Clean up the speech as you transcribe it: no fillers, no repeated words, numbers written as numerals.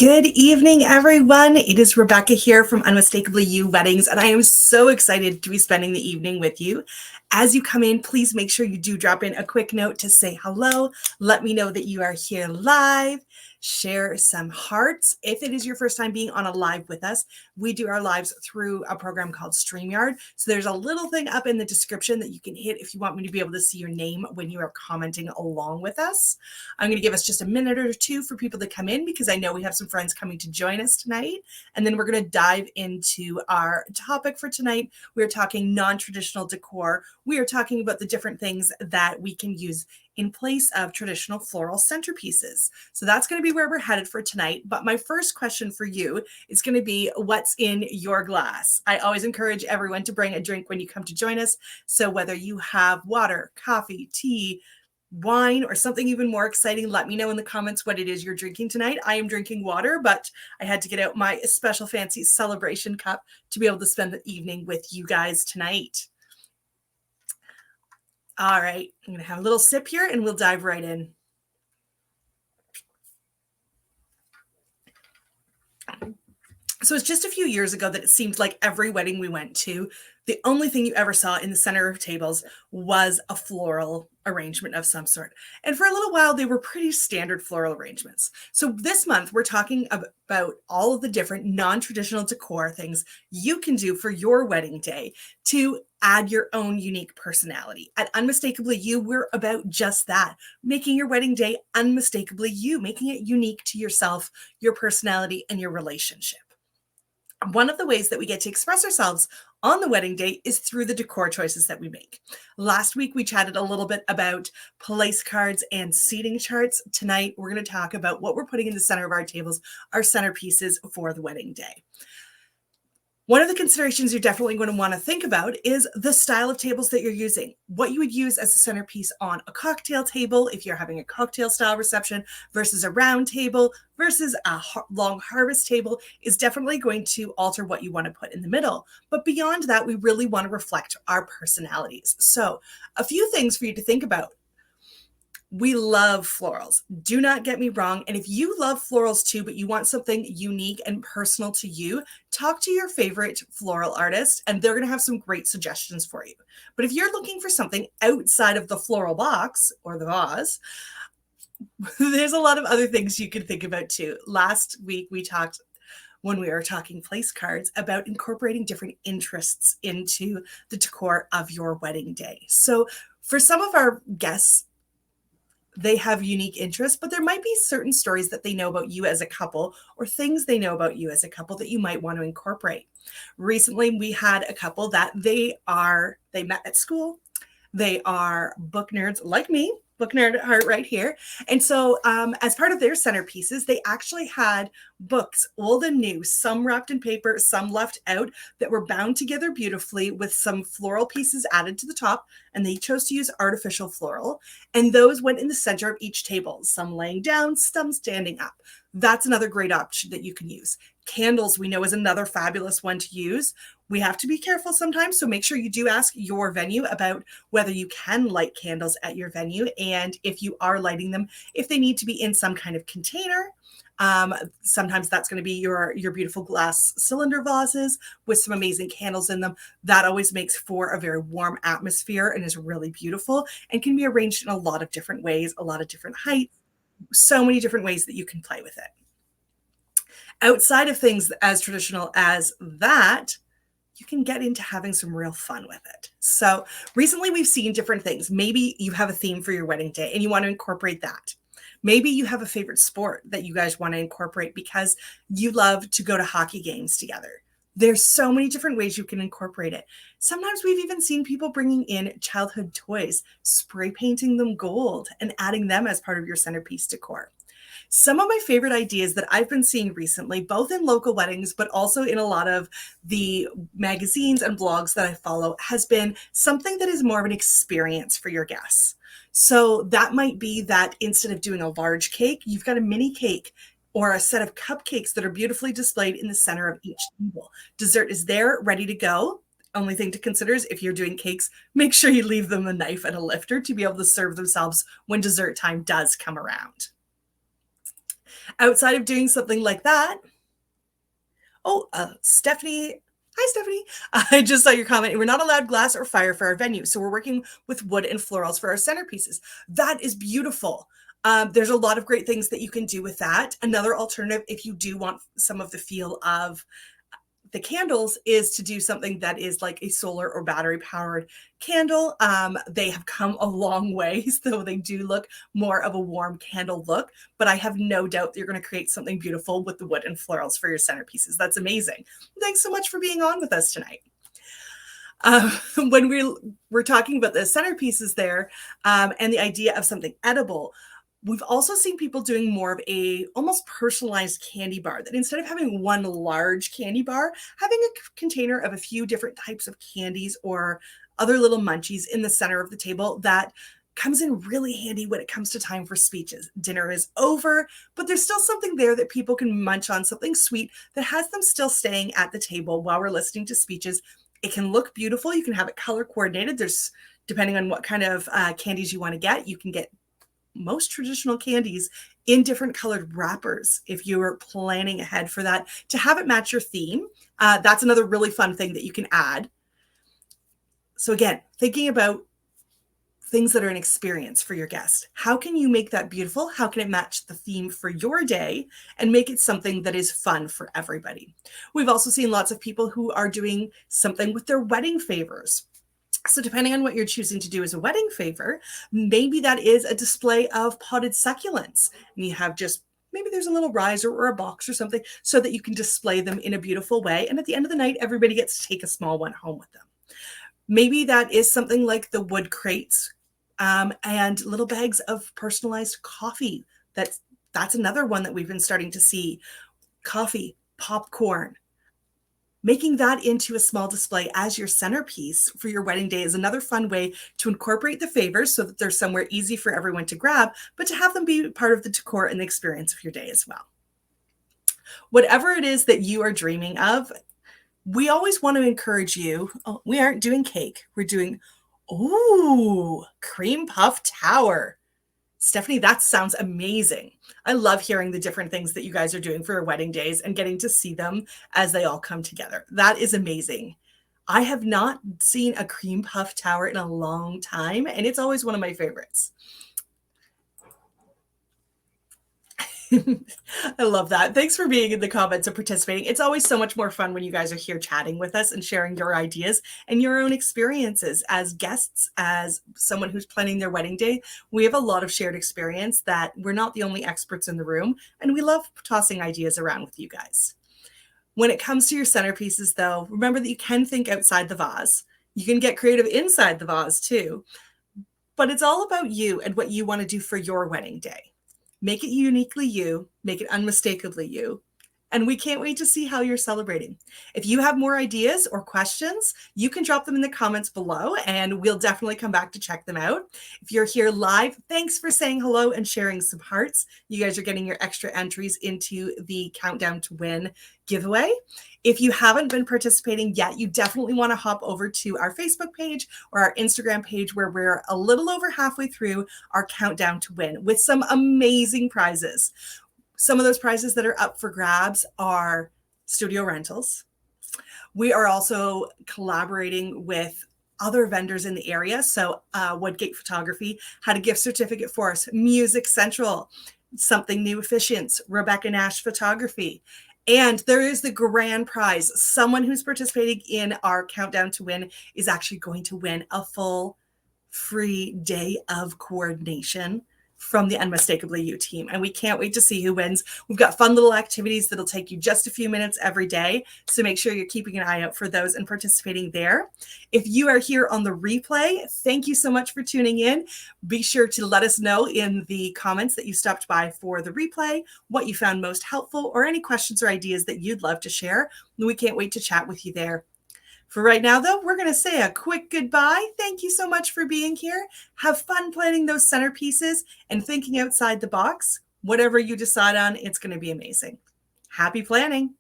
Good evening, everyone. It is Rebecca here from Unmistakably You Weddings, and I am so excited to be spending the evening with you. As you come in, please make sure you do drop in a quick note to say hello. Let me know that you are here live. Share some hearts. If it is your first time being on a live with us, we do our lives through a program called StreamYard. So there's a little thing up in the description that you can hit if you want me to be able to see your name when you are commenting along with us. I'm going to give us just a minute or two for people to come in because I know we have some friends coming to join us tonight. And then we're going to dive into our topic for tonight. We're talking non-traditional decor. We are talking about the different things that we can use in place of traditional floral centerpieces. So that's going to be where we're headed for tonight. But my first question for you is going to be, what's in your glass? I always encourage everyone to bring a drink when you come to join us. So whether you have water, coffee, tea, wine, or something even more exciting, let me know in the comments what it is you're drinking tonight. I am drinking water, but I had to get out my special fancy celebration cup to be able to spend the evening with you guys tonight. All right, I'm going to have a little sip here and we'll dive right in. So it's just a few years ago that it seemed like every wedding we went to, the only thing you ever saw in the center of tables was a floral arrangement of some sort. And for a little while, they were pretty standard floral arrangements. So this month, we're talking about all of the different non-traditional decor things you can do for your wedding day to add your own unique personality. At Unmistakably You, we're about just that, making your wedding day unmistakably you, making it unique to yourself, your personality, and your relationship. One of the ways that we get to express ourselves on the wedding day is through the decor choices that we make. Last week, we chatted a little bit about place cards and seating charts. Tonight, we're going to talk about what we're putting in the center of our tables, our centerpieces for the wedding day. One of the considerations you're definitely going to want to think about is the style of tables that you're using. What you would use as a centerpiece on a cocktail table, if you're having a cocktail style reception, versus a round table, versus a long harvest table, is definitely going to alter what you want to put in the middle. But beyond that, we really want to reflect our personalities. So a few things for you to think about. We love florals. Do not get me wrong. And if you love florals too, but you want something unique and personal to you, talk to your favorite floral artist and they're going to have some great suggestions for you. But if you're looking for something outside of the floral box or the vase, there's a lot of other things you can think about too. Last week we talked, when we were talking place cards, about incorporating different interests into the decor of your wedding day. So for some of our guests, they have unique interests, but there might be certain stories that they know about you as a couple or things they know about you as a couple that you might want to incorporate. Recently, we had a couple that they met at school. They are book nerds like me, book nerd at heart right here. And so as part of their centerpieces, they actually had books, old and new, some wrapped in paper, some left out, that were bound together beautifully with some floral pieces added to the top. And they chose to use artificial floral. And those went in the center of each table, some laying down, some standing up. That's another great option that you can use. Candles, we know, is another fabulous one to use. We have to be careful sometimes, so make sure you do ask your venue about whether you can light candles at your venue, and if you are lighting them, if they need to be in some kind of container. Sometimes that's going to be your beautiful glass cylinder vases with some amazing candles in them. That always makes for a very warm atmosphere and is really beautiful and can be arranged in a lot of different ways, a lot of different heights, so many different ways that you can play with it. Outside of things as traditional as that, you can get into having some real fun with it. So recently we've seen different things. Maybe you have a theme for your wedding day and you want to incorporate that. Maybe you have a favorite sport that you guys want to incorporate because you love to go to hockey games together. There's so many different ways you can incorporate it. Sometimes we've even seen people bringing in childhood toys, spray painting them gold and adding them as part of your centerpiece decor. Some of my favorite ideas that I've been seeing recently, both in local weddings, but also in a lot of the magazines and blogs that I follow, has been something that is more of an experience for your guests. So that might be that instead of doing a large cake, you've got a mini cake or a set of cupcakes that are beautifully displayed in the center of each table. Dessert is there, ready to go. Only thing to consider is if you're doing cakes, make sure you leave them a knife and a lifter to be able to serve themselves when dessert time does come around. Outside of doing something like that, oh, Stephanie. Hi, Stephanie. I just saw your comment. We're not allowed glass or fire for our venue, so we're working with wood and florals for our centerpieces. That is beautiful. There's a lot of great things that you can do with that. Another alternative, if you do want some of the feel of the candles, is to do something that is like a solar or battery powered candle. They have come a long way, so they do look more of a warm candle look, but I have no doubt that you're going to create something beautiful with the wood and florals for your centerpieces. That's amazing. Thanks so much for being on with us tonight. When we're talking about the centerpieces there, and the idea of something edible, we've also seen people doing more of a almost personalized candy bar, that instead of having one large candy bar, having a container of a few different types of candies or other little munchies in the center of the table that comes in really handy when it comes to time for speeches. Dinner is over, but there's still something there that people can munch on, something sweet that has them still staying at the table while we're listening to speeches. It can look beautiful. You can have it color coordinated. There's, depending on what kind of candies you want to get, you can get most traditional candies in different colored wrappers if you're planning ahead for that to have it match your theme. That's another really fun thing that you can add. So again, thinking about things that are an experience for your guest. How can you make that beautiful? How can it match the theme for your day and make it something that is fun for everybody? We've also seen lots of people who are doing something with their wedding favors. So depending on what you're choosing to do as a wedding favor, maybe that is a display of potted succulents. And you have just, maybe there's a little riser or a box or something so that you can display them in a beautiful way. And at the end of the night, everybody gets to take a small one home with them. Maybe that is something like the wood crates and little bags of personalized coffee. That's another one that we've been starting to see. Coffee, popcorn. Making that into a small display as your centerpiece for your wedding day is another fun way to incorporate the favors so that they're somewhere easy for everyone to grab, but to have them be part of the decor and the experience of your day as well. Whatever it is that you are dreaming of, we always want to encourage you. Oh, we aren't doing cake. We're doing, ooh, cream puff tower. Stephanie, that sounds amazing. I love hearing the different things that you guys are doing for your wedding days and getting to see them as they all come together. That is amazing. I have not seen a cream puff tower in a long time, and it's always one of my favorites. I love that. Thanks for being in the comments and participating. It's always so much more fun when you guys are here chatting with us and sharing your ideas and your own experiences as guests, as someone who's planning their wedding day. We have a lot of shared experience that we're not the only experts in the room, and we love tossing ideas around with you guys. When it comes to your centerpieces, though, remember that you can think outside the vase. You can get creative inside the vase too, but it's all about you and what you want to do for your wedding day. Make it uniquely you, make it unmistakably you. And we can't wait to see how you're celebrating. If you have more ideas or questions, you can drop them in the comments below and we'll definitely come back to check them out. If you're here live, thanks for saying hello and sharing some hearts. You guys are getting your extra entries into the Countdown to Win giveaway. If you haven't been participating yet, you definitely want to hop over to our Facebook page or our Instagram page where we're a little over halfway through our Countdown to Win with some amazing prizes. Some of those prizes that are up for grabs are studio rentals. We are also collaborating with other vendors in the area. So Woodgate Photography had a gift certificate for us. Music Central, Something New Efficient, Rebecca Nash Photography. And there is the grand prize. Someone who's participating in our Countdown to Win is actually going to win a full free day of coordination from the Unmistakably You team. And we can't wait to see who wins. We've got fun little activities that'll take you just a few minutes every day. So make sure you're keeping an eye out for those and participating there. If you are here on the replay, thank you so much for tuning in. Be sure to let us know in the comments that you stopped by for the replay, what you found most helpful, or any questions or ideas that you'd love to share. We can't wait to chat with you there. For right now, though, we're going to say a quick goodbye. Thank you so much for being here. Have fun planning those centerpieces and thinking outside the box. Whatever you decide on, it's going to be amazing. Happy planning.